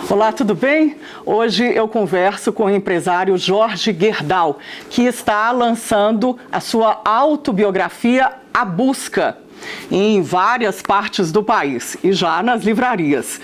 Olá, tudo bem? Hoje eu converso com o empresário Jorge Gerdau, que está lançando a sua autobiografia A Busca, em várias partes do país e já nas livrarias.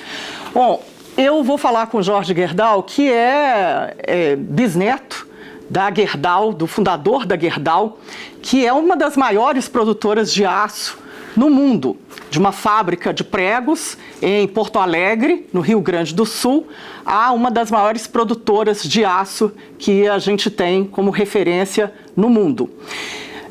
Bom, eu vou falar com o Jorge Gerdau, que é bisneto da Gerdau, do fundador da Gerdau, que é uma das maiores produtoras de aço no mundo, de uma fábrica de pregos em Porto Alegre, no Rio Grande do Sul, a uma das maiores produtoras de aço que a gente tem como referência no mundo.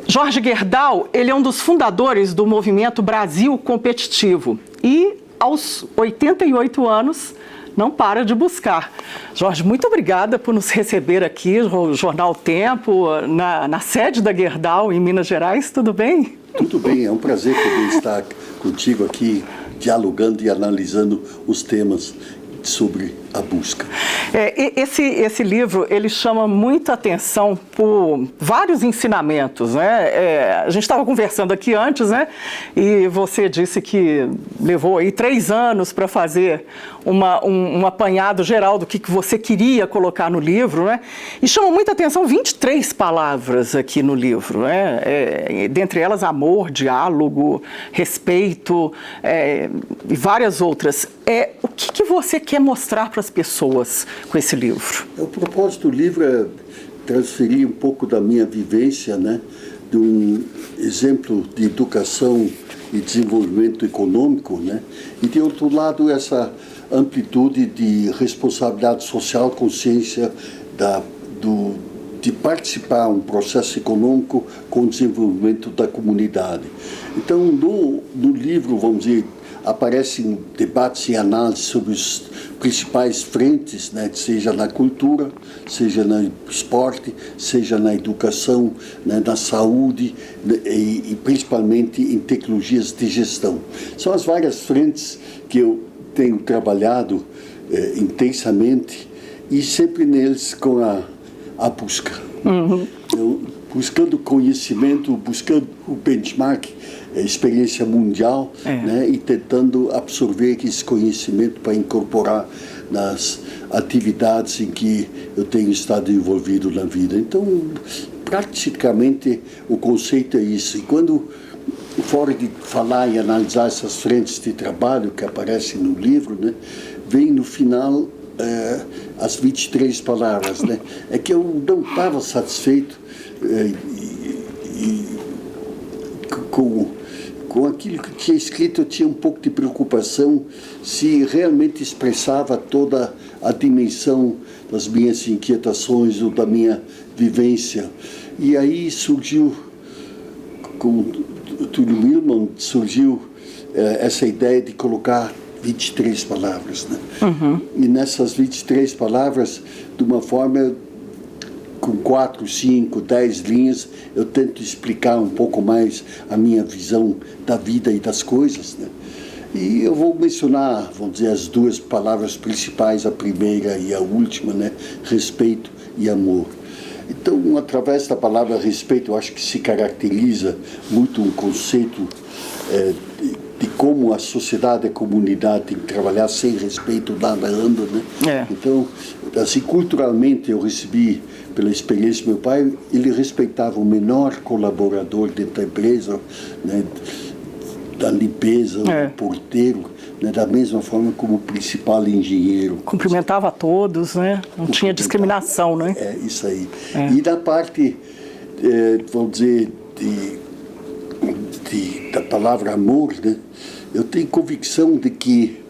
Jorge Gerdau, ele é um dos fundadores do movimento Brasil Competitivo e, aos 88 anos, não para de buscar. Jorge, muito obrigada por nos receber aqui no Jornal Tempo, na sede da Gerdau, em Minas Gerais. Tudo bem? Tudo bem, é um prazer poder estar contigo aqui, dialogando e analisando os temas sobre a busca. Esse livro, ele chama muita atenção por vários ensinamentos, né? A gente estava conversando aqui antes, né? E você disse que levou aí 3 anos para fazer um apanhado geral do que você queria colocar no livro, né? E chama muita atenção 23 palavras aqui no livro, né? Dentre elas, amor, diálogo, respeito e várias outras. O que você quer mostrar para as pessoas com esse livro? O propósito do livro é transferir um pouco da minha vivência, né, de um exemplo de educação e desenvolvimento econômico, né, e de outro lado essa amplitude de responsabilidade social, consciência de participar um processo econômico com o desenvolvimento da comunidade. Então, no livro, vamos dizer, aparecem debates e análises sobre os principais frentes, né, seja na cultura, seja no esporte, seja na educação, né, na saúde, né, e principalmente em tecnologias de gestão. São as várias frentes que eu tenho trabalhado intensamente e sempre neles com a busca. Uhum. Buscando conhecimento, buscando o benchmark, experiência mundial, né, e tentando absorver esse conhecimento para incorporar nas atividades em que eu tenho estado envolvido na vida. Então, praticamente, o conceito é isso. E quando, fora de falar e analisar essas frentes de trabalho que aparecem no livro, né, vem no final as 23 palavras. Né? É que eu não estava satisfeito com aquilo que tinha escrito. Eu tinha um pouco de preocupação se realmente expressava toda a dimensão das minhas inquietações ou da minha vivência. E aí surgiu, com o Túlio Milman, essa ideia de colocar 23 palavras. Né? Uhum. E nessas 23 palavras, de uma forma, com 4, 5, 10 linhas, eu tento explicar um pouco mais a minha visão da vida e das coisas, né? E eu vou mencionar, vamos dizer, as 2 palavras principais, a primeira e a última, né? Respeito e amor. Então, através da palavra respeito, eu acho que se caracteriza muito um conceito de como a sociedade e a comunidade tem que trabalhar. Sem respeito, nada anda, né? Então, assim, culturalmente eu recebi, pela experiência do meu pai, ele respeitava o menor colaborador dentro da empresa, né, da limpeza, o porteiro, né, da mesma forma como o principal engenheiro. Cumprimentava a todos, né? Não tinha discriminação, né? É, isso aí. E da parte, vamos dizer, da palavra amor, né, eu tenho convicção de que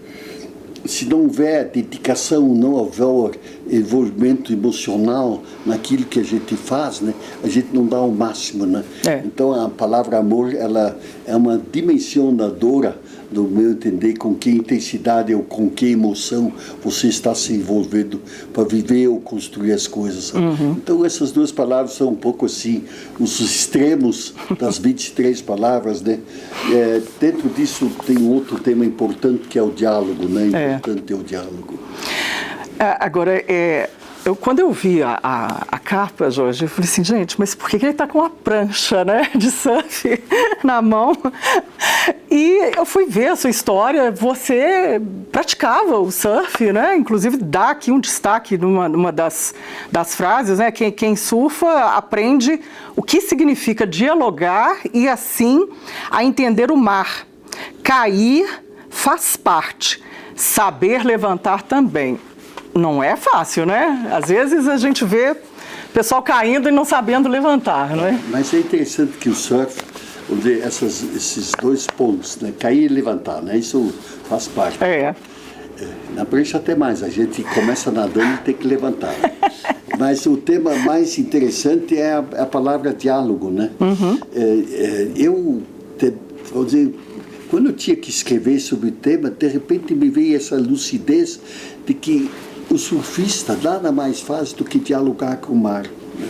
se não houver dedicação, não houver envolvimento emocional naquilo que a gente faz, né, a gente não dá o máximo, né? Então a palavra amor, ela é uma dimensionadora, do meu entender, com que intensidade ou com que emoção você está se envolvendo para viver ou construir as coisas. Uhum. Então essas 2 palavras são um pouco assim, os extremos das 23 palavras, né? Dentro disso tem outro tema importante que é o diálogo, né? Importante é o diálogo. Agora, Quando eu vi a capa, Jorge, eu falei assim, gente, mas por que ele está com uma prancha, né, de surf na mão? E eu fui ver a sua história, você praticava o surf, né? Inclusive dá aqui um destaque numa das frases, né? Quem surfa aprende o que significa dialogar e assim a entender o mar. Cair faz parte, saber levantar também. Não é fácil, né? Às vezes a gente vê o pessoal caindo e não sabendo levantar, não é? Mas é interessante que o surf, onde esses dois pontos, né? Cair e levantar, né? Isso faz parte. Na prancha até mais, a gente começa nadando e tem que levantar. Mas o tema mais interessante é a palavra diálogo, né? Vou dizer, quando eu tinha que escrever sobre o tema, de repente me veio essa lucidez de que o surfista nada mais faz do que dialogar com o mar. Né?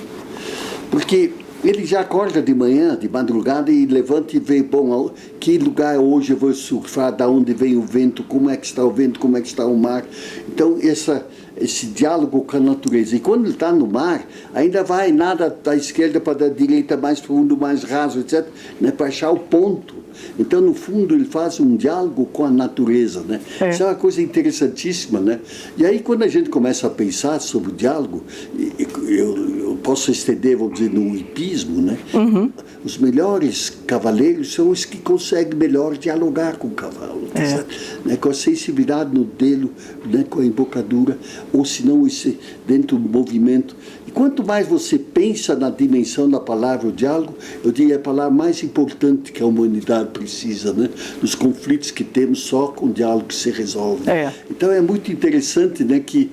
Porque ele já acorda de manhã, de madrugada, e levanta e vê, bom, que lugar hoje eu vou surfar, da onde vem o vento, como é que está o vento, como é que está o mar. Então, esse diálogo com a natureza. E quando ele está no mar, ainda vai nada da esquerda para a direita, mais fundo, mais raso, etc., né, para achar o ponto. Então, no fundo, ele faz um diálogo com a natureza, né? Isso é uma coisa interessantíssima, né? E aí, quando a gente começa a pensar sobre o diálogo, eu posso estender, vamos dizer, no hipismo, né? Os melhores cavaleiros são os que conseguem melhor dialogar com o cavalo, né? Com a sensibilidade no dedo, né? Com a embocadura, ou se não, dentro do movimento. E quanto mais você pensa na dimensão da palavra o diálogo, eu diria a palavra mais importante que a humanidade precisa, né? Dos conflitos que temos, só com o diálogo que se resolve. Então é muito interessante, né, que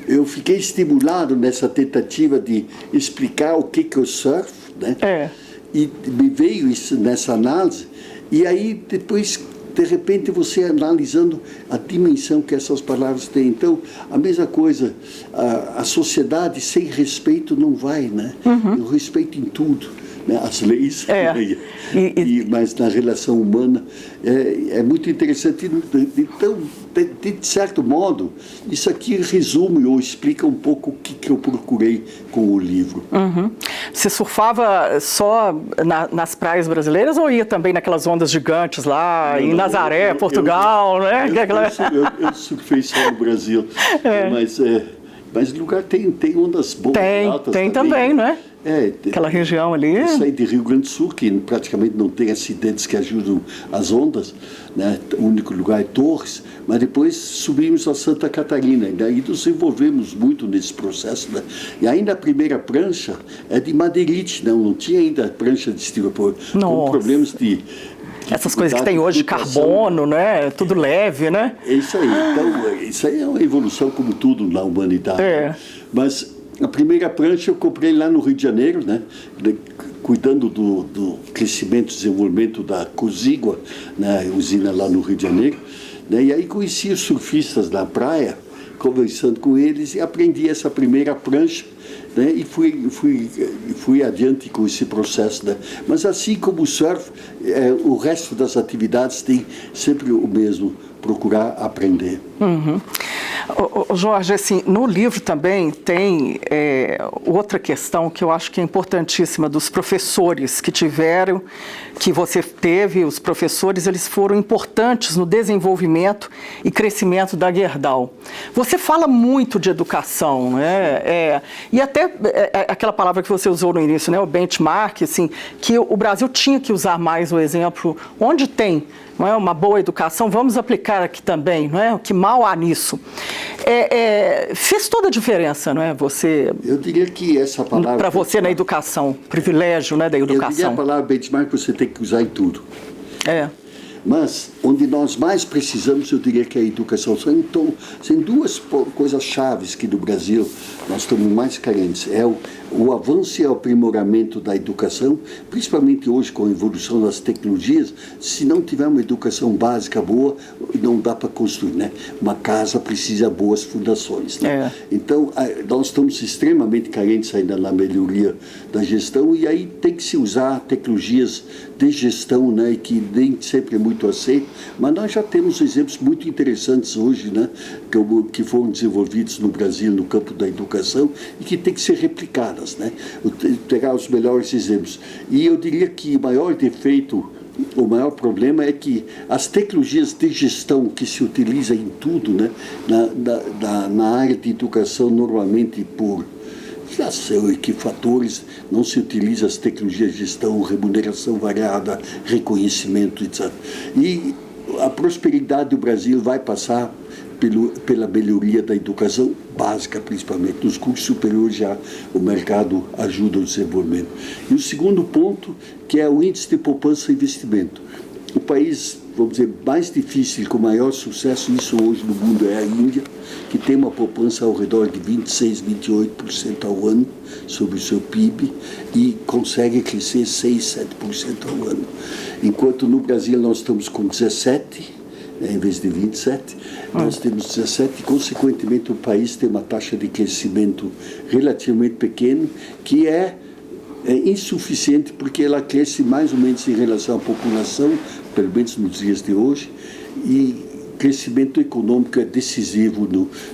eu fiquei estimulado nessa tentativa de explicar o que é o surf, né? E me veio isso nessa análise, e aí depois, de repente, você analisando a dimensão que essas palavras têm. Então, a mesma coisa, a sociedade sem respeito não vai, né? O respeito em tudo, né? As leis, mas na relação humana é muito interessante. Então, de certo modo, isso aqui resume ou explica um pouco o que eu procurei com o livro. Você surfava só nas praias brasileiras ou ia também naquelas ondas gigantes lá, em Nazaré, Portugal, né? Eu surfei só no Brasil, mas o lugar tem ondas boas, altas tem também, não é? Aquela região ali. Isso aí de Rio Grande do Sul, que praticamente não tem acidentes que ajudam as ondas, né? O único lugar é Torres, mas depois subimos a Santa Catarina, e daí nos envolvemos muito nesse processo, né? E ainda a primeira prancha é de madeirite, não tinha ainda prancha de estiropor, com problemas de essas coisas que tem hoje de carbono, né? Tudo leve, né? É isso aí. Então, isso aí é uma evolução como tudo na humanidade. Mas a primeira prancha eu comprei lá no Rio de Janeiro, né? Cuidando do crescimento e desenvolvimento da Cozigua, né? Usina lá no Rio de Janeiro. Né? E aí conheci os surfistas na praia, conversando com eles, e aprendi essa primeira prancha, né? E fui adiante com esse processo, né? Mas assim como o surf, o resto das atividades tem sempre o mesmo, procurar aprender. Jorge, assim, no livro também tem outra questão que eu acho que é importantíssima, dos professores que você teve, os professores, eles foram importantes no desenvolvimento e crescimento da Gerdau. Você fala muito de educação, né? E até aquela palavra que você usou no início, né? O benchmark, assim, que o Brasil tinha que usar mais o exemplo, onde tem, não é, uma boa educação, vamos aplicar aqui também, não é? Que mal há nisso. Fez toda a diferença, não é? Você... Eu diria que essa palavra... Para você na educação, privilégio, né, da educação. Eu diria a palavra benchmark você tem que usar em tudo. Mas, onde nós mais precisamos, eu diria que é a educação. Então, são duas coisas chaves que no Brasil nós estamos mais carentes. É o avanço e o aprimoramento da educação, principalmente hoje com a evolução das tecnologias. Se não tiver uma educação básica boa, não dá para construir, né? Uma casa precisa de boas fundações, né? Então, nós estamos extremamente carentes ainda na melhoria da gestão, e aí tem que se usar tecnologias de gestão, né? E que nem sempre é muito muito aceito, mas nós já temos exemplos muito interessantes hoje, né, que foram desenvolvidos no Brasil no campo da educação e que têm que ser replicadas, né, pegar os melhores exemplos. E eu diria que o maior defeito, o maior problema é que as tecnologias de gestão que se utilizam em tudo, né, na área de educação, normalmente por inflação e que fatores, não se utiliza as tecnologias de gestão, remuneração variada, reconhecimento, etc. E a prosperidade do Brasil vai passar pela melhoria da educação básica, principalmente. Nos cursos superiores já o mercado ajuda o desenvolvimento. E o segundo ponto, que é o índice de poupança e investimento. O país, vamos dizer, mais difícil, com maior sucesso, isso hoje no mundo é a Índia, que tem uma poupança ao redor de 26%, 28% ao ano sobre o seu PIB e consegue crescer 6%, 7% ao ano. Enquanto no Brasil nós estamos com 17%, em vez de 27, nós temos 17 e, consequentemente, o país tem uma taxa de crescimento relativamente pequena, que é insuficiente porque ela cresce mais ou menos em relação à população, pelo menos nos dias de hoje, e crescimento econômico é decisivo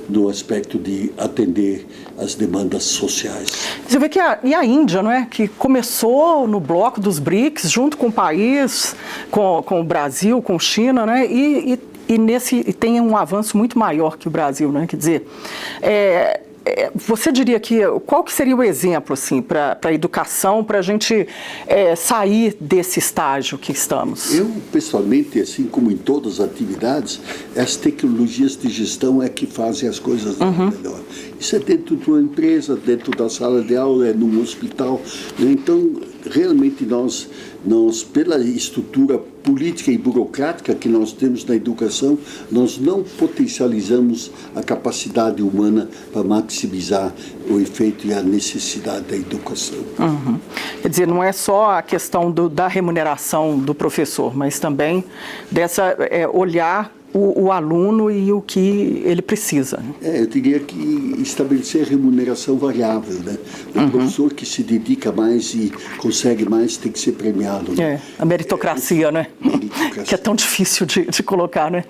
no aspecto de atender as demandas sociais. Você vê que a Índia, não é, que começou no bloco dos BRICS, junto com o país, com o Brasil, com a China, né, e tem um avanço muito maior que o Brasil, né, quer dizer, você diria que qual que seria o exemplo assim, para a educação, para a gente sair desse estágio que estamos? Eu, pessoalmente, assim como em todas as atividades, as tecnologias de gestão é que fazem as coisas melhor. Isso é dentro de uma empresa, dentro da sala de aula, é num hospital. Então, realmente nós, pela estrutura política e burocrática que nós temos na educação, nós não potencializamos a capacidade humana para maximizar o efeito e a necessidade da educação. Uhum. Quer dizer, não é só a questão da remuneração do professor, mas também dessa olhar o aluno e o que ele precisa. Eu diria que estabelecer remuneração variável, né? O professor que se dedica mais e consegue mais tem que ser premiado. Né? A meritocracia, né? Meritocracia. Que é tão difícil de colocar, né?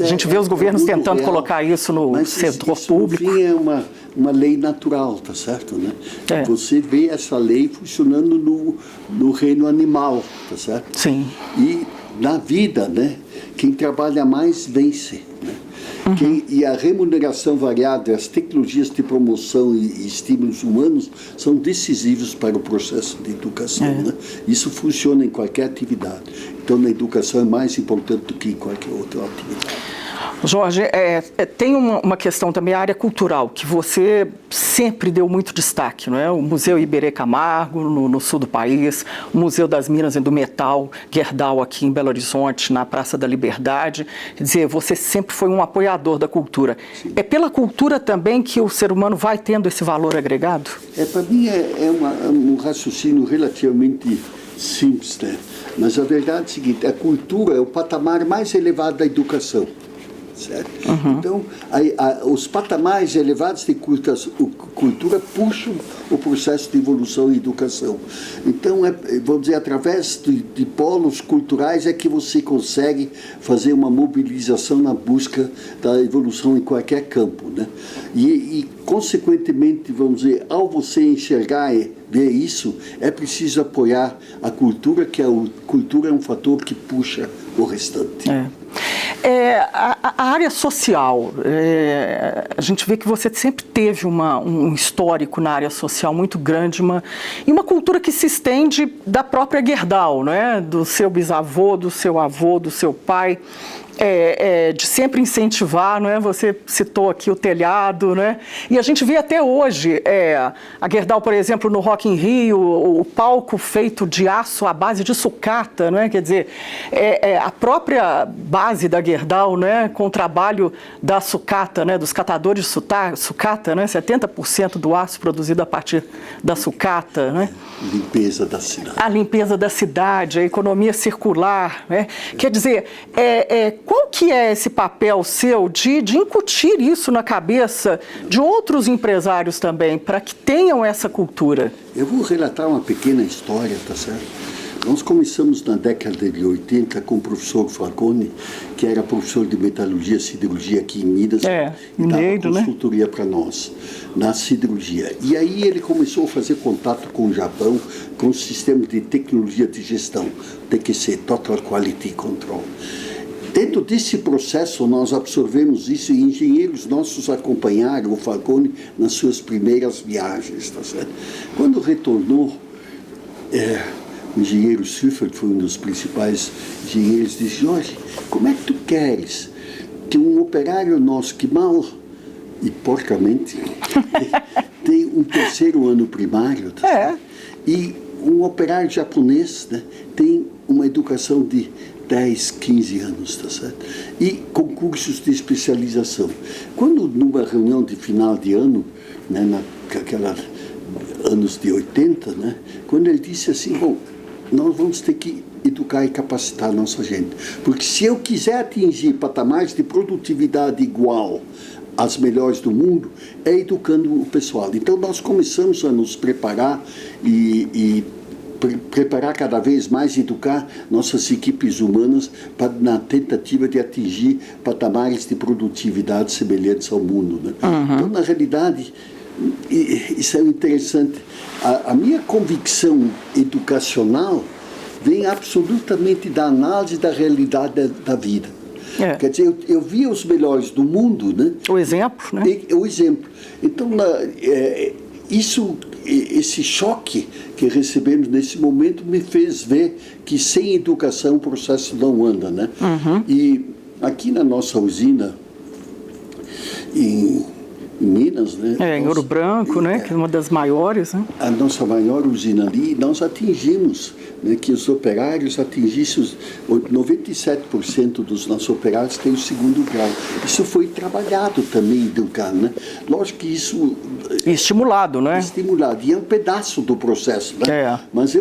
A gente vê os governos tentando colocar isso no setor público. No fim é uma lei natural, tá certo, né? Você vê essa lei funcionando no reino animal, tá certo? Sim. E na vida, né? Quem trabalha mais vence, né? E a remuneração variada, as tecnologias de promoção e estímulos humanos são decisivos para o processo de educação. Né? Isso funciona em qualquer atividade. Então, na educação é mais importante do que em qualquer outra atividade. Jorge, tem uma questão também, a área cultural, que você sempre deu muito destaque, não é? O Museu Iberê Camargo, no sul do país, o Museu das Minas e do Metal, Gerdau, aqui em Belo Horizonte, na Praça da Liberdade. Quer dizer, você sempre foi um apoiador da cultura. Sim. É pela cultura também que o ser humano vai tendo esse valor agregado? Para mim é um raciocínio relativamente simples, né? Mas a verdade é a seguinte, a cultura é o patamar mais elevado da educação. Certo? Então, os patamares elevados de cultura puxam o processo de evolução e educação. Então, vamos dizer, através de polos culturais é que você consegue fazer uma mobilização na busca da evolução em qualquer campo, né? E consequentemente, vamos dizer, ao você enxergar e ver isso, é preciso apoiar a cultura, que a cultura é um fator que puxa o restante. A área social, a gente vê que você sempre teve um histórico na área social muito grande e uma cultura que se estende da própria Gerdau, não é? Do seu bisavô, do seu avô, do seu pai. De sempre incentivar, não é? Você citou aqui o telhado, né? E a gente vê até hoje a Gerdau, por exemplo, no Rock in Rio, o palco feito de aço à base de sucata, não é? Quer dizer, a própria base da Gerdau, né? Com o trabalho da sucata, né? Dos catadores de sucata, né? 70% do aço produzido a partir da sucata, né? Limpeza da cidade. A limpeza da cidade, a economia circular, né? Quer dizer, qual que é esse papel seu de incutir isso na cabeça de outros empresários também, para que tenham essa cultura? Eu vou relatar uma pequena história, tá certo? Nós começamos na década de 80 com o professor Falcone, que era professor de metalurgia e siderurgia aqui em Minas, e dava consultoria para nós na siderurgia. E aí ele começou a fazer contato com o Japão, com o sistema de tecnologia de gestão, TQC, Total Quality Control. Dentro desse processo, nós absorvemos isso e engenheiros nossos acompanharam o Falcone nas suas primeiras viagens. Tá certo? Quando retornou, o engenheiro Seifert foi um dos principais engenheiros, disse: Jorge, como é que tu queres que um operário nosso que mal e porcamente tem um terceiro ano primário, tá certo? E um operário japonês, né, tem uma educação de 10, 15 anos, tá certo? E concursos de especialização. Quando, numa reunião de final de ano, né, naqueles anos de 80, né, quando ele disse assim: bom, nós vamos ter que educar e capacitar a nossa gente, porque se eu quiser atingir patamares de produtividade igual às melhores do mundo, é educando o pessoal. Então nós começamos a nos preparar e preparar cada vez mais e educar nossas equipes humanas na tentativa de atingir patamares de produtividade semelhantes ao mundo, né? Então, na realidade, isso é interessante. A minha convicção educacional vem absolutamente da análise da realidade da vida. Quer dizer, eu via os melhores do mundo, né? O exemplo, né? O exemplo. Então, esse choque que recebemos nesse momento me fez ver que sem educação o processo não anda, né? E aqui na nossa usina, em Minas, né? Em Ouro Branco, né? Que é uma das maiores, né? A nossa maior usina ali, nós atingimos, né, que os operários atingissem 97% dos nossos operários têm o segundo grau. Isso foi trabalhado também, educado, né? Lógico que isso... Estimulado, né? Estimulado. E é um pedaço do processo, né? Mas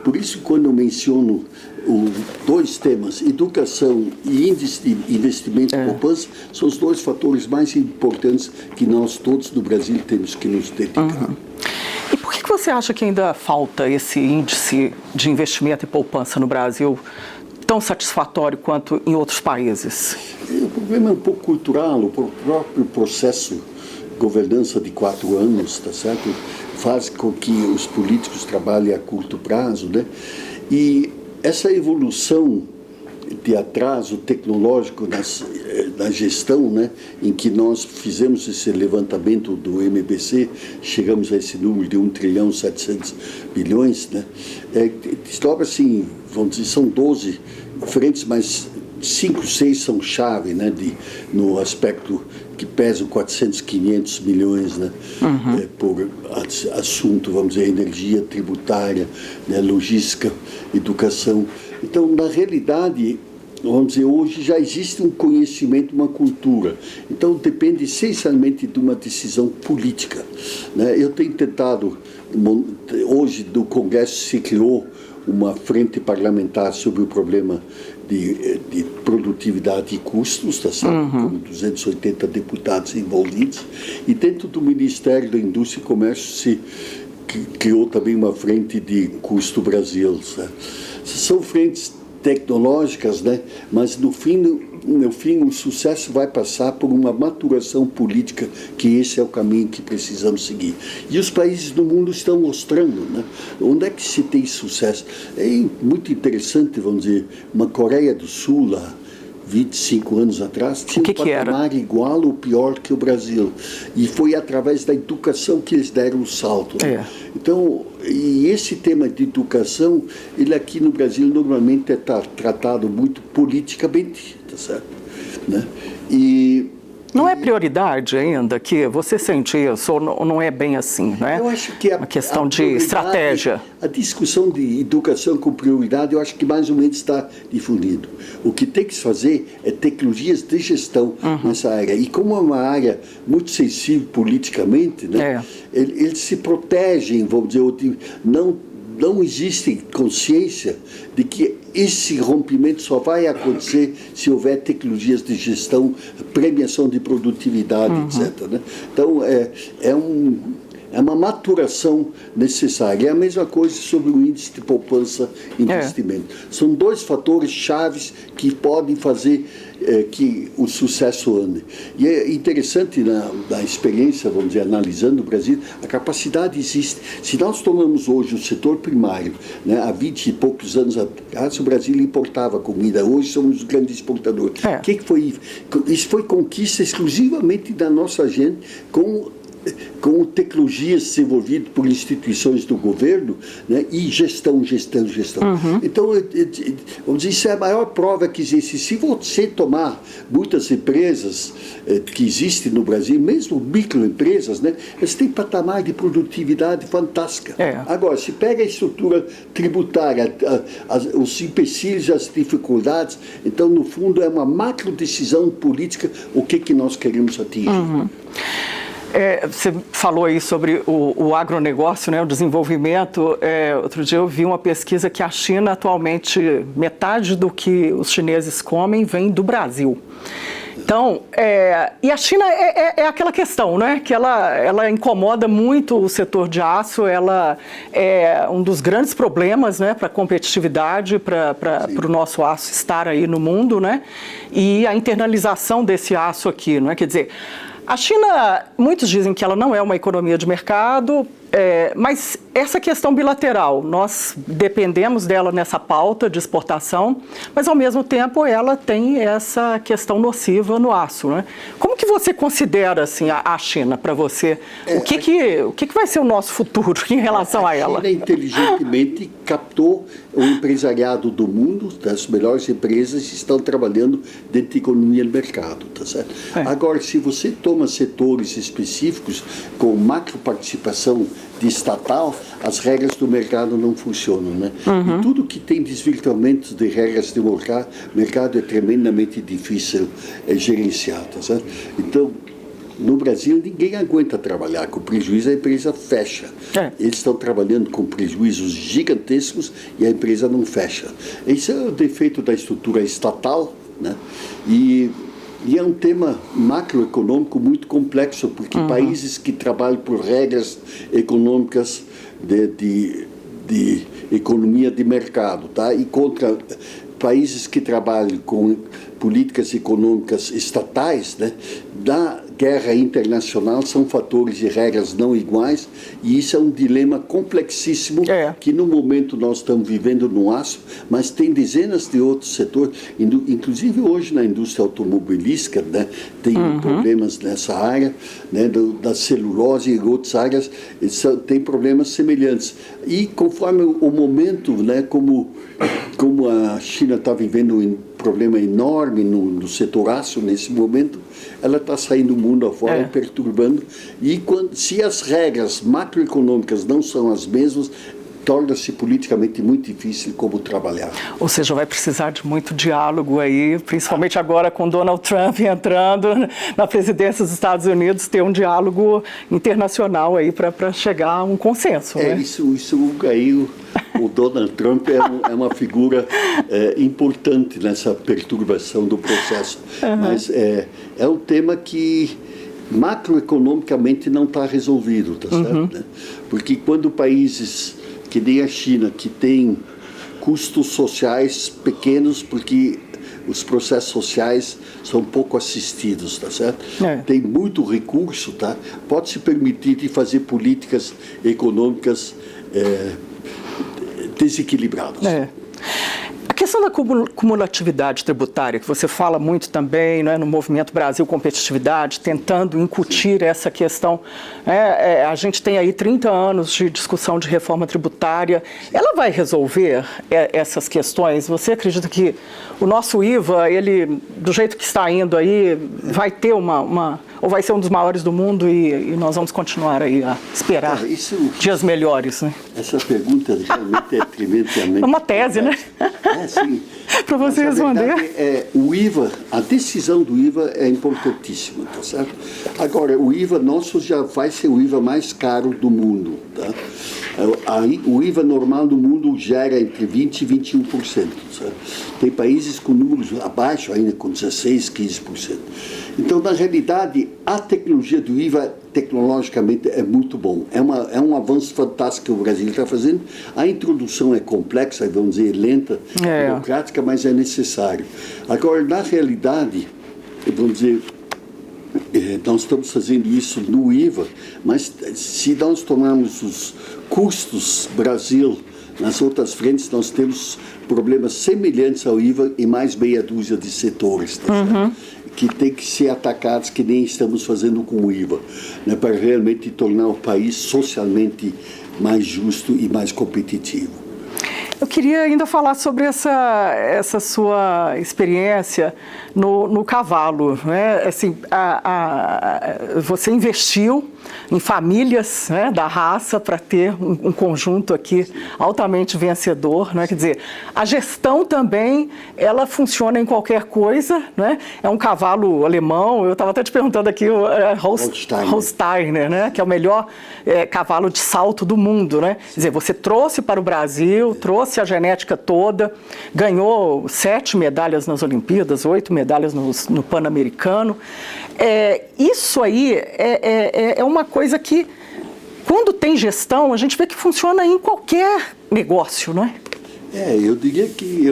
por isso, quando eu menciono dois temas, educação e investimento e poupança, são os dois fatores mais importantes que nós todos do Brasil temos que nos dedicar. E por que você acha que ainda falta esse índice de investimento e poupança no Brasil tão satisfatório quanto em outros países? O problema é um pouco cultural, o próprio processo de governança de 4 anos, tá certo? Faz com que os políticos trabalhem a curto prazo, né? E essa evolução de atraso tecnológico na gestão, né, em que nós fizemos esse levantamento do MBC, chegamos a esse número de 1,7 trilhão, né, desdobra assim, vamos dizer, são 12 diferentes, mas 5, 6 são chave, né, no aspecto que pesam 400, 500 milhões, né, por assunto, vamos dizer, energia tributária, né, logística, educação. Então, na realidade, vamos dizer, hoje já existe um conhecimento, uma cultura. Então, depende essencialmente de uma decisão política, né? Eu tenho tentado, hoje do Congresso se criou uma frente parlamentar sobre o problema de produtividade e custos, tá certo? Com 280 deputados envolvidos. E dentro do Ministério da Indústria e Comércio se criou também uma frente de custo Brasil, certo? São frentes tecnológicas, né? Mas no fim o sucesso vai passar por uma maturação política, que esse é o caminho que precisamos seguir. E os países do mundo estão mostrando, né? Onde é que se tem sucesso. É muito interessante, vamos dizer, uma Coreia do Sul, lá, 25 anos atrás, tinha um patamar igual ou pior que o Brasil. E foi através da educação que eles deram o salto, né? Então, e esse tema de educação, ele aqui no Brasil normalmente é tratado muito politicamente, tá certo? Né? Não é prioridade ainda, que você sente isso, ou não é bem assim, né? Eu acho que uma questão de estratégia. A discussão de educação com prioridade, eu acho que mais ou menos está difundido. O que tem que se fazer é tecnologias de gestão nessa área. E como é uma área muito sensível politicamente, né? Eles se protegem, vamos dizer, não existe consciência de que esse rompimento só vai acontecer se houver tecnologias de gestão, premiação de produtividade, etc. Né? Então, É uma maturação necessária. É a mesma coisa sobre o índice de poupança e investimento. São dois fatores chaves que podem fazer que o sucesso ande. E é interessante na experiência, vamos dizer, analisando o Brasil, a capacidade existe. Se nós tomamos hoje o setor primário, né, há 20 e poucos anos atrás, o Brasil importava comida, hoje somos o grande exportador. O que foi? Isso foi conquista exclusivamente da nossa gente com tecnologias desenvolvidas por instituições do governo, né, e gestão. Então, vamos dizer, isso é a maior prova que existe. Se você tomar muitas empresas que existem no Brasil, mesmo microempresas, né, elas têm patamar de produtividade fantástica. Agora, se pega a estrutura tributária, os empecilhos, as dificuldades, então, no fundo, é uma macro decisão política o que nós queremos atingir. Você falou aí sobre o agronegócio, né, o desenvolvimento. Outro dia eu vi uma pesquisa que a China atualmente, metade do que os chineses comem vem do Brasil. Então, e a China é aquela questão, né, que ela incomoda muito o setor de aço, ela é um dos grandes problemas, né, para a competitividade, para o nosso aço estar aí no mundo, né, e a internalização desse aço aqui, não é? Quer dizer, a China, muitos dizem que ela não é uma economia de mercado, mas essa questão bilateral, nós dependemos dela nessa pauta de exportação, mas ao mesmo tempo ela tem essa questão nociva no aço, né? Como que você considera assim, a China para você? O que vai ser o nosso futuro em relação a ela? A China inteligentemente captou o empresariado do mundo, as melhores empresas estão trabalhando dentro da economia de mercado, tá certo? Agora, se você toma setores específicos com macroparticipação de estatal, as regras do mercado não funcionam, né? E tudo que tem desvirtuamento de regras do mercado é tremendamente difícil gerenciar, tá certo? Então, no Brasil, ninguém aguenta trabalhar com prejuízo, a empresa fecha. Eles estão trabalhando com prejuízos gigantescos e a empresa não fecha. Esse é o defeito da estrutura estatal, né? E é um tema macroeconômico muito complexo, porque países que trabalham por regras econômicas de economia de mercado, tá? E contra países que trabalham com políticas econômicas estatais, né, da guerra internacional, são fatores e regras não iguais, e isso é um dilema complexíssimo que no momento nós estamos vivendo no aço, mas tem dezenas de outros setores, inclusive hoje na indústria automobilística, né, tem problemas nessa área, né, da celulose e outras áreas, tem problemas semelhantes. E conforme o momento, né, como a China está vivendo um problema enorme no setor aço nesse momento, ela está saindo do mundo afora, perturbando. E se as regras macroeconômicas não são as mesmas, torna-se politicamente muito difícil como trabalhar. Ou seja, vai precisar de muito diálogo aí, principalmente agora com Donald Trump entrando na presidência dos Estados Unidos, ter um diálogo internacional aí para chegar a um consenso. Né? Isso aí o Donald Trump é uma figura importante nessa perturbação do processo, mas é um tema que macroeconomicamente não está resolvido, tá certo? Né? Porque quando países que nem a China, que tem custos sociais pequenos, porque os processos sociais são pouco assistidos, tá certo? Tem muito recurso, tá? Pode se permitir de fazer políticas econômicas desequilibradas. A questão da cumulatividade tributária, que você fala muito também, né, no Movimento Brasil Competitividade, tentando incutir essa questão. A gente tem aí 30 anos de discussão de reforma tributária. Ela vai resolver essas questões? Você acredita que o nosso IVA, ele, do jeito que está indo aí, vai ter ou vai ser um dos maiores do mundo e nós vamos continuar aí a esperar dias melhores, né? Essa pergunta realmente é tremendamente... É uma tese, né? Sim. Para você responder. Verdade, o IVA, a decisão do IVA é importantíssima, tá certo? Agora, o IVA nosso já vai ser o IVA mais caro do mundo, tá? O IVA normal do mundo gera entre 20% e 21%. Sabe? Tem países com números abaixo ainda, com 16%, 15%. Então, na realidade, a tecnologia do IVA tecnologicamente é muito bom. É um avanço fantástico que o Brasil está fazendo. A introdução é complexa, vamos dizer, lenta, burocrática, mas é necessário. Agora, na realidade, vamos dizer, nós estamos fazendo isso no IVA, mas se nós tomarmos os custos Brasil nas outras frentes, nós temos problemas semelhantes ao IVA em mais meia dúzia de setores, que tem que ser atacados, que nem estamos fazendo com o IVA, né, para realmente tornar o país socialmente mais justo e mais competitivo. Eu queria ainda falar sobre essa sua experiência no cavalo, né? Assim, você investiu em famílias, né, da raça para ter um conjunto aqui altamente vencedor, né? Quer dizer, a gestão também, ela funciona em qualquer coisa, né? É um cavalo alemão, eu estava até te perguntando aqui, o Holsteiner, né? Que é o melhor cavalo de salto do mundo, né? Quer dizer, você trouxe para o Brasil, trouxe a genética toda, ganhou 7 medalhas nas Olimpíadas, 8 medalhas no Pan-Americano. Isso aí é uma coisa que, quando tem gestão, a gente vê que funciona em qualquer negócio, não é? Eu diria que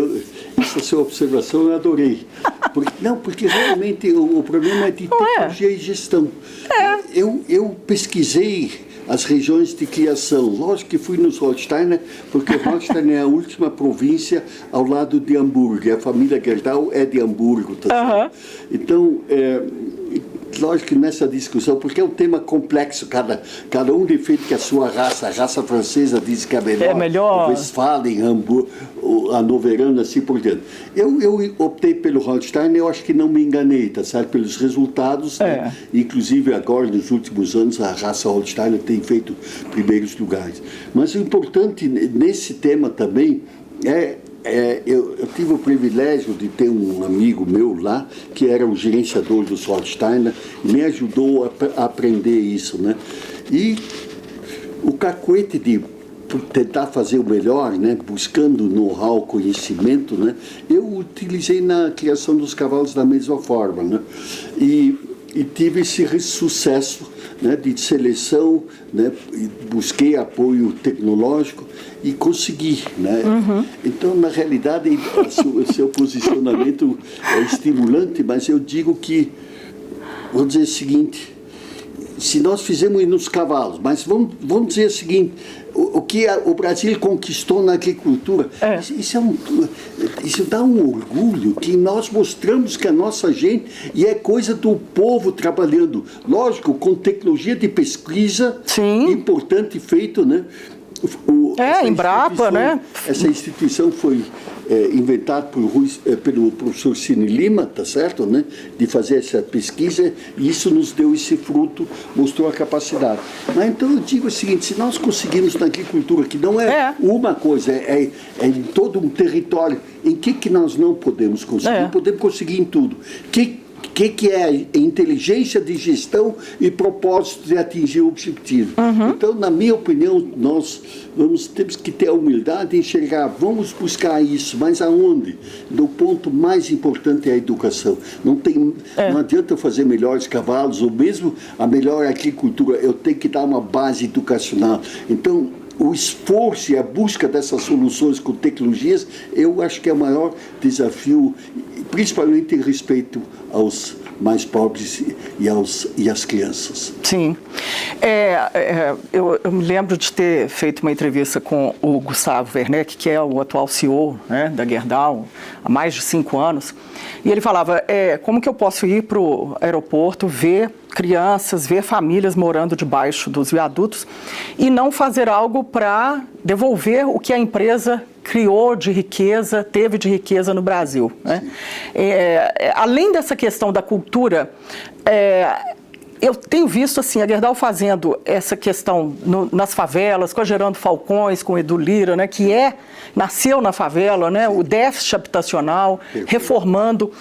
essa sua observação eu adorei. Porque realmente o problema é de tecnologia e gestão. Eu pesquisei as regiões de criação. Lógico que fui nos Holsteiner, porque o Holsteiner é a última província ao lado de Hamburgo. A família Gerdau é de Hamburgo. Tá? Então, lógico que nessa discussão, porque é um tema complexo, cada um defende que a sua raça, a raça francesa diz que é melhor. O Westfalen, Hamburgo, o Hannoverano, assim por diante. Eu optei pelo Holstein, eu acho que não me enganei, tá certo? Pelos resultados, né? Inclusive agora, nos últimos anos, a raça Holstein tem feito primeiros lugares. Mas o importante nesse tema também eu tive o privilégio de ter um amigo meu lá, que era o gerenciador do Holsteiner, e me ajudou a aprender isso, né? E o cacuete de tentar fazer o melhor, né, buscando know-how, conhecimento, né, eu utilizei na criação dos cavalos da mesma forma, né? E tive esse sucesso, né, de seleção, né, busquei apoio tecnológico e consegui, né? Então, na realidade, o seu posicionamento é estimulante, mas eu digo que, vou dizer o seguinte, se nós fizemos nos cavalos, mas vamos dizer o seguinte, o que o Brasil conquistou na agricultura, isso dá um orgulho que nós mostramos que a nossa gente, e é coisa do povo trabalhando, lógico, com tecnologia de pesquisa, importante feito, né? Embrapa, né? Essa instituição foi inventada pelo professor Cine Lima, tá certo, né? De fazer essa pesquisa, e isso nos deu esse fruto, mostrou a capacidade. Mas então eu digo o seguinte, se nós conseguimos na agricultura, que não é uma coisa, é em todo um território, em que nós não podemos conseguir? Podemos conseguir em tudo. Que é inteligência de gestão e propósito de atingir o objetivo. Então, na minha opinião, nós temos que ter a humildade de enxergar, vamos buscar isso, mas aonde? O ponto mais importante é a educação. Não adianta eu fazer melhores cavalos, ou mesmo a melhor agricultura, eu tenho que dar uma base educacional. Então, o esforço e a busca dessas soluções com tecnologias, eu acho que é o maior desafio, principalmente em respeito aos mais pobres e às crianças. Sim. Eu me lembro de ter feito uma entrevista com o Gustavo Werneck, que é o atual CEO, né, da Gerdau, há mais de 5 anos, e ele falava, como que eu posso ir para o aeroporto, ver crianças, ver famílias morando debaixo dos viadutos e não fazer algo para devolver o que a empresa criou de riqueza, teve de riqueza no Brasil, né? Além dessa questão da cultura, eu tenho visto assim, a Gerdau fazendo essa questão nas favelas, com a Gerando Falcões, com o Edu Lira, né, que nasceu na favela, né, o déficit habitacional, reformando.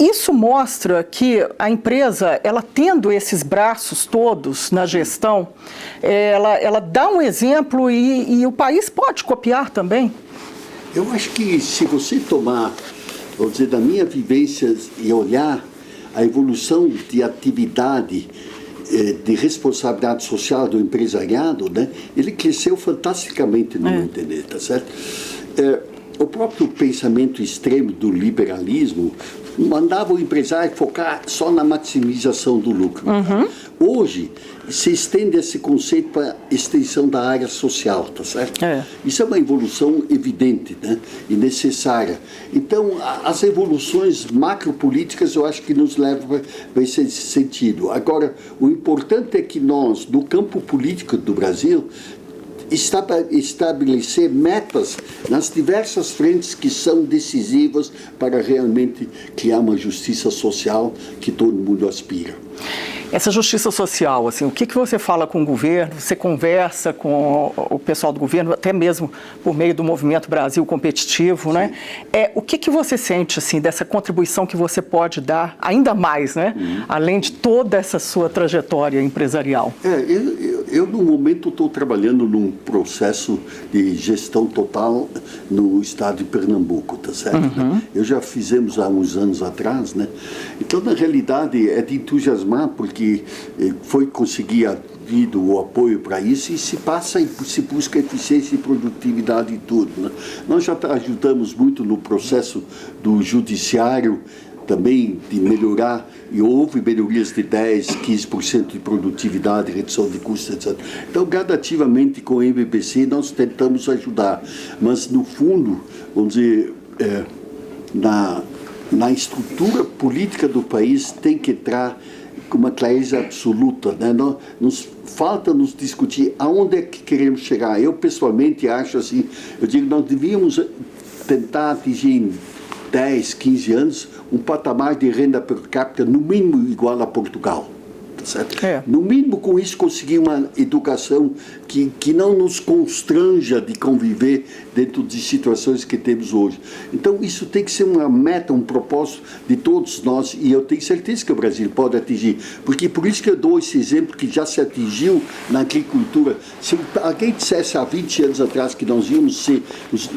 Isso mostra que a empresa, ela tendo esses braços todos na gestão, ela dá um exemplo e o país pode copiar também. Eu acho que se você tomar, vou dizer, da minha vivência e olhar a evolução de atividade de responsabilidade social do empresariado, né, ele cresceu fantasticamente, no meu entender, tá certo? O próprio pensamento extremo do liberalismo mandava o empresário focar só na maximização do lucro. Tá? Hoje, se estende esse conceito para a extensão da área social, tá certo? Isso é uma evolução evidente, né? E necessária. Então, as evoluções macropolíticas eu acho que nos levam para esse sentido. Agora, o importante é que nós, no campo político do Brasil, estabelecer metas nas diversas frentes que são decisivas para realmente criar uma justiça social que todo mundo aspira. Essa justiça social, assim, o que você fala com o governo? Você conversa com o pessoal do governo, até mesmo por meio do Movimento Brasil Competitivo, né? O que você sente, assim, dessa contribuição que você pode dar, ainda mais, né? Além de toda essa sua trajetória empresarial. Eu no momento, estou trabalhando num processo de gestão total no estado de Pernambuco, tá certo? Né? Eu já fizemos há uns anos atrás, né? Então, na realidade, é de entusiasmar, porque foi conseguir o apoio para isso e se passa e se busca eficiência e produtividade e tudo, né? Nós já ajudamos muito no processo do judiciário, também de melhorar, e houve melhorias de 10%, 15% de produtividade, redução de custos, etc. Então, gradativamente, com o MBC, nós tentamos ajudar. Mas, no fundo, vamos dizer, na estrutura política do país, tem que entrar com uma clareza absoluta, né? Falta nos discutir aonde é que queremos chegar. Eu, pessoalmente, acho assim, eu digo, nós devíamos tentar atingir em 10, 15 anos, um patamar de renda per capita no mínimo igual a Portugal. Tá certo? No mínimo, com isso, conseguir uma educação que não nos constranja de conviver dentro de situações que temos hoje. Então, isso tem que ser uma meta, um propósito de todos nós, e eu tenho certeza que o Brasil pode atingir, porque por isso que eu dou esse exemplo que já se atingiu na agricultura. Se alguém dissesse há 20 anos atrás que nós íamos ser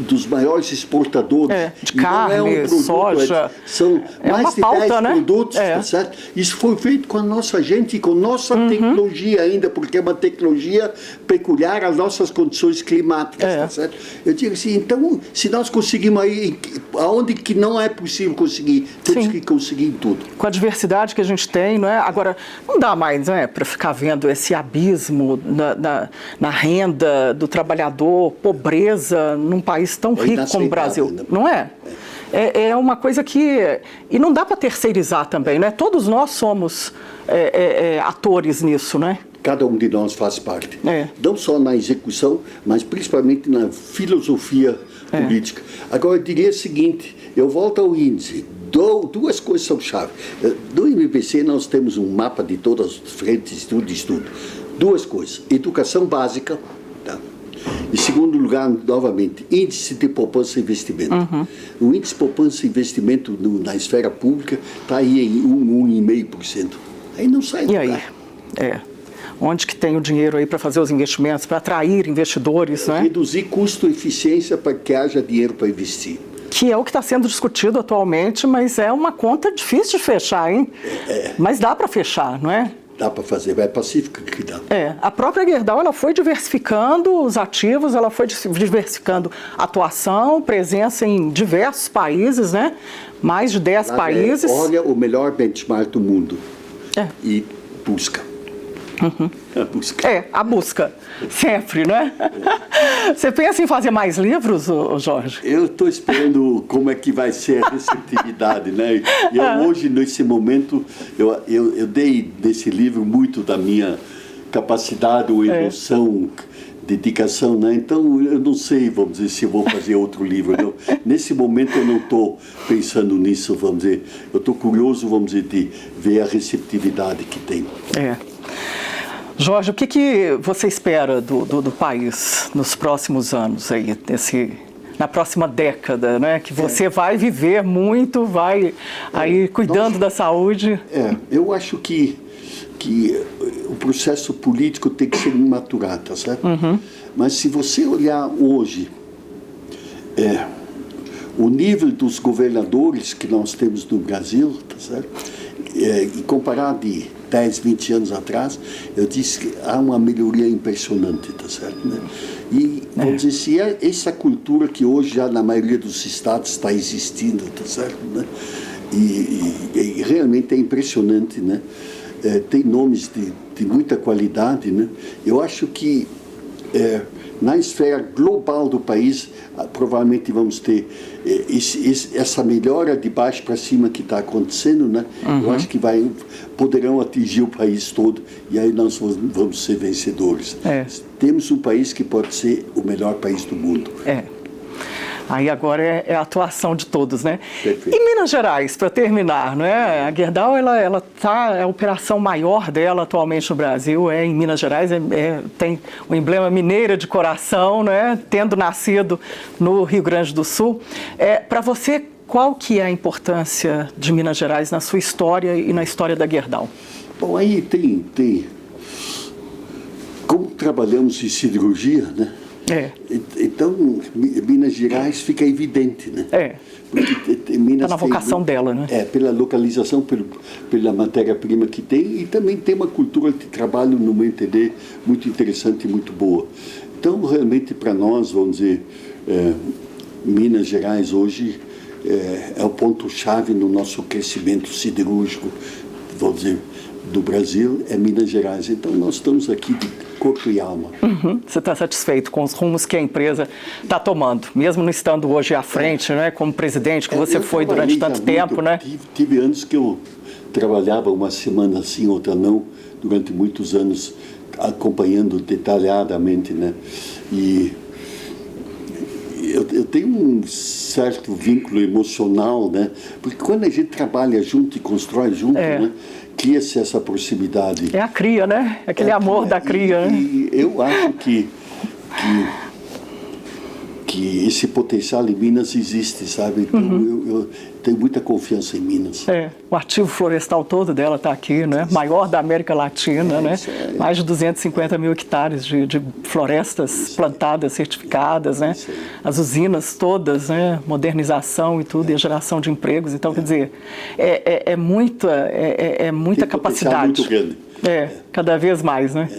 dos maiores exportadores de carne, não é um produto, soja, são mais de pauta, 10 né? produtos, tá certo? Isso foi feito com a nossa gente e com nossa tecnologia ainda, porque é uma tecnologia peculiar às nossas condições climáticas, tá certo? Eu digo assim, então, se nós conseguimos aí, aonde que não é possível conseguir, temos que conseguir em tudo. Com a diversidade que a gente tem, não é? Agora, não dá mais, não é, para ficar vendo esse abismo na renda do trabalhador, pobreza num país tão rico como o Brasil, não é? É uma coisa que... E não dá para terceirizar também, né? Todos nós somos atores nisso, né? Cada um de nós faz parte. Não só na execução, mas principalmente na filosofia política. Agora, eu diria o seguinte, eu volto ao índice. Duas coisas são chave. No MBC, nós temos um mapa de todas as frentes, tudo. Duas coisas. Educação básica, tá? Em segundo lugar, novamente, índice de poupança e investimento. O índice de poupança e investimento na esfera pública está aí em 1,5%. Aí não sai do lugar. Onde que tem o dinheiro aí para fazer os investimentos, para atrair investidores, né? Reduzir custo e eficiência para que haja dinheiro para investir. Que é o que está sendo discutido atualmente, mas é uma conta difícil de fechar, hein? Mas dá para fechar, não é? Dá para fazer, vai pacífica que dá. A própria Gerdau, ela foi diversificando os ativos, ela foi diversificando atuação, presença em diversos países, né? Mais de 10 países. Olha o melhor benchmark do mundo. E busca. A busca. Sempre, né? Você pensa em fazer mais livros, Jorge? Eu estou esperando como é que vai ser a receptividade, né? E eu, hoje, nesse momento, eu dei nesse livro muito da minha capacidade ou emoção, dedicação, né? Então, eu não sei, vamos dizer, se eu vou fazer outro livro. Não. Nesse momento, eu não estou pensando nisso, vamos dizer. Eu estou curioso, vamos dizer, de ver a receptividade que tem. Jorge, o que você espera do país nos próximos anos, aí, na próxima década, né? Que você vai viver muito, vai aí cuidando da saúde. Eu acho que o processo político tem que ser maturado, tá certo? Mas se você olhar hoje, o nível dos governadores que nós temos no Brasil, tá certo? e comparar de 10, 20 anos atrás, eu disse que há uma melhoria impressionante, tá certo, né? E, vamos dizer, se é essa cultura que hoje já na maioria dos estados está existindo, tá certo, né? E realmente é impressionante, né? Tem nomes de muita qualidade, né? Eu acho que na esfera global do país, provavelmente vamos ter essa melhora de baixo para cima que está acontecendo, né? Eu acho que poderão atingir o país todo e aí nós vamos ser vencedores. Temos um país que pode ser o melhor país do mundo. Aí agora é a atuação de todos, né? Perfeito. E Minas Gerais, para terminar, né? A Gerdau, ela tá, a operação maior dela atualmente no Brasil é em Minas Gerais, tem o emblema mineira de coração, né? Tendo nascido no Rio Grande do Sul. Para você, qual que é a importância de Minas Gerais na sua história e na história da Gerdau? Bom, aí tem como trabalhamos em siderurgia, né? Então, Minas Gerais fica evidente, né? Porque Minas está na vocação dela, né? Pela localização, pela matéria-prima que tem, e também tem uma cultura de trabalho, no meu entender, muito interessante e muito boa. Então, realmente, para nós, vamos dizer, Minas Gerais hoje é o ponto-chave no nosso crescimento siderúrgico, vamos dizer, do Brasil, é Minas Gerais. Então, nós estamos aqui de corpo e alma. Você está satisfeito com os rumos que a empresa está tomando, mesmo não estando hoje à frente, né, como presidente, que você foi durante tanto tempo, né? Tive anos que eu trabalhava uma semana sim, outra não, durante muitos anos, acompanhando detalhadamente, né? E eu tenho um certo vínculo emocional, né? Porque quando a gente trabalha junto e constrói junto, né? Cria-se essa proximidade. É a cria, né? Aquele amor da cria, né? E eu acho que esse potencial em Minas existe, sabe? Então eu tenho muita confiança em Minas. O ativo florestal todo dela está aqui, né? Maior da América Latina, né? Mais de 250 mil hectares de florestas plantadas, certificadas, né? As usinas todas, né? Modernização e tudo, e a geração de empregos. Então, quer dizer, é muita capacidade. Muito grande. Cada vez mais, né?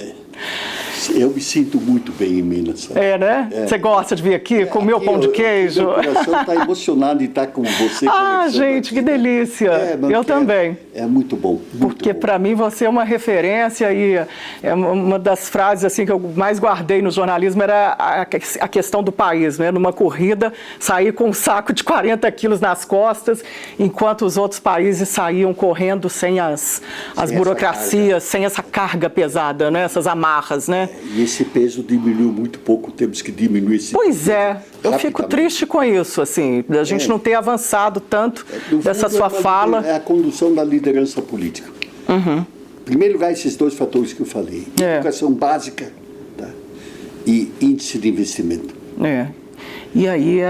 Eu me sinto muito bem em Minas. Sabe? Né? Você gosta de vir aqui, comer o pão de queijo? Meu coração está emocionado em estar com você. Gente, que delícia. Eu também. É muito bom. Porque para mim você é uma referência e uma das frases assim que eu mais guardei no jornalismo era a questão do país, né? Numa corrida, sair com um saco de 40 quilos nas costas, enquanto os outros países saíam correndo sem as burocracias, sem essa carga pesada, né? Essas amarras, né? E esse peso diminuiu muito pouco, temos que diminuir esse peso. Eu fico triste com isso, assim, da gente não ter avançado tanto dessa sua fala. É a condução da liderança política. Em primeiro lugar, esses dois fatores que eu falei. Educação básica, tá? E índice de investimento. E aí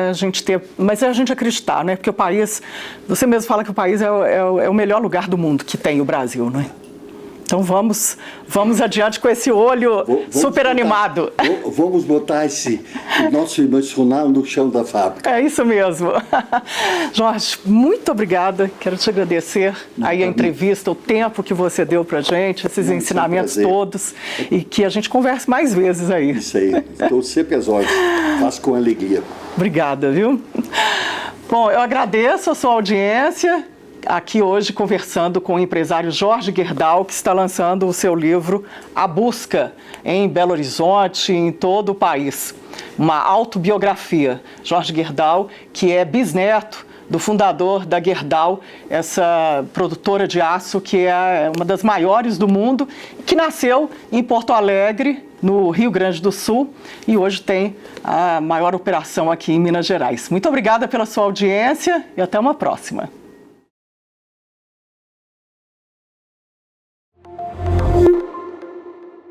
mas é a gente acreditar, né? Porque o país, você mesmo fala que o país é o melhor lugar do mundo que tem o Brasil, né? Então vamos adiante com esse olho super animado. Vamos botar o nosso emocional no chão da fábrica. É isso mesmo. Jorge, muito obrigada. Quero te agradecer aí a entrevista, o tempo que você deu pra gente, esses ensinamentos todos, e que a gente converse mais vezes aí. Isso aí. Estou sempre às ordens. Faço com alegria. Obrigada, viu? Bom, eu agradeço a sua audiência. Aqui hoje conversando com o empresário Jorge Gerdau, que está lançando o seu livro A Busca, em Belo Horizonte, em todo o país. Uma autobiografia. Jorge Gerdau, que é bisneto do fundador da Gerdau, essa produtora de aço que é uma das maiores do mundo, que nasceu em Porto Alegre, no Rio Grande do Sul, e hoje tem a maior operação aqui em Minas Gerais. Muito obrigada pela sua audiência e até uma próxima.